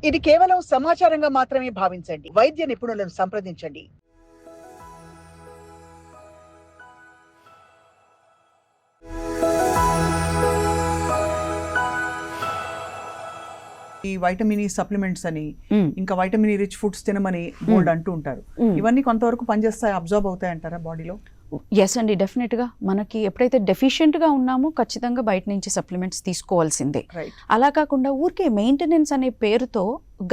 ఇది కేవలం సమాచారంగా మాత్రమే భావించండి. వైద్య నిపుణులను సంప్రదించండి. ఈ వైటమిన్ ఈ సప్లిమెంట్స్ అని, ఇంకా వైటమిన్ ఈ రిచ్ ఫుడ్స్ తినమని బోల్డ్ అంటూ ఉంటారు. ఇవన్నీ కొంతవరకు పనిచేస్తాయి, అబ్జర్వ్ అవుతాయి అంటారా బాడీలో? ఎస్ అండి, డెఫినెట్గా. మనకి ఎప్పుడైతే డెఫిషియెంట్గా ఉన్నామో ఖచ్చితంగా బయట నుంచి సప్లిమెంట్స్ తీసుకోవాల్సిందే. అలా కాకుండా ఊరికే మెయింటెనెన్స్ అనే పేరుతో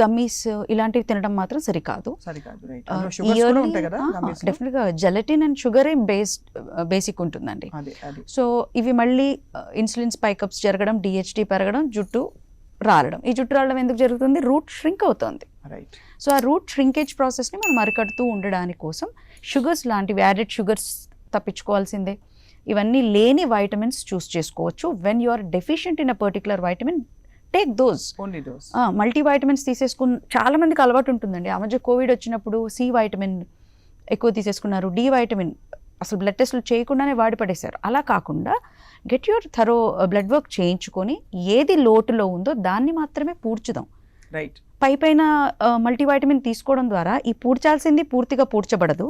గమ్మీస్ ఇలాంటివి తినడం మాత్రం సరికాదు. డెఫినెట్గా జెలటిన్ అండ్ షుగర్ బేసిక్ ఉంటుందండి. సో ఇవి మళ్ళీ ఇన్సులిన్ స్పైకప్స్ జరగడం, డిహెచ్డి పెరగడం, జుట్టు రాలడం. ఈ జుట్టు రాలడం ఎందుకు జరుగుతుంది? రూట్ ష్రింక్ అవుతుంది. సో ఆ రూట్ ష్రింకేజ్ ప్రాసెస్ని మనం అరికడుతూ ఉండడానికి కోసం షుగర్స్ లాంటివి, యాడెడ్ షుగర్స్ తప్పించుకోవాల్సిందే. ఇవన్నీ లేని వైటమిన్స్ చూస్ చేసుకోవచ్చు. When you are deficient in a particular vitamin, take those. Multi vitamins చాలా మందికి అలవాటు ఉంటుందండి. ఆ మధ్య కోవిడ్ వచ్చినప్పుడు సి వైటమిన్ ఎక్కువ తీసేసుకున్నారు, డి వైటమిన్ అసలు బ్లడ్ టెస్టులు చేయకుండానే వాడి పడేశారు. అలా కాకుండా get your thorough blood work చేయించుకొని ఏది లోటులో ఉందో దాన్ని మాత్రమే పూడ్చుదాం. పైపైన మల్టీవైటమిన్ తీసుకోవడం ద్వారా ఈ పూడ్చాల్సింది పూర్తిగా పూడ్చబడదు.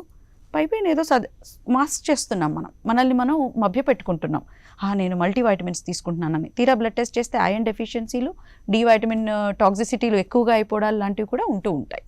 పైపైన ఏదో మాస్క్ చేస్తున్నాం, మనల్ని మనం మభ్య పెట్టుకుంటున్నాం. నేను మల్టీవైటమిన్స్ తీసుకుంటున్నానని. తీరా బ్లడ్ టెస్ట్ చేస్తే ఐరన్ డెఫిషియన్సీలు, డి వైటమిన్ టాక్సిసిటీలు ఎక్కువగా అయిపోవడాలు లాంటివి కూడా ఉంటూ ఉంటాయి.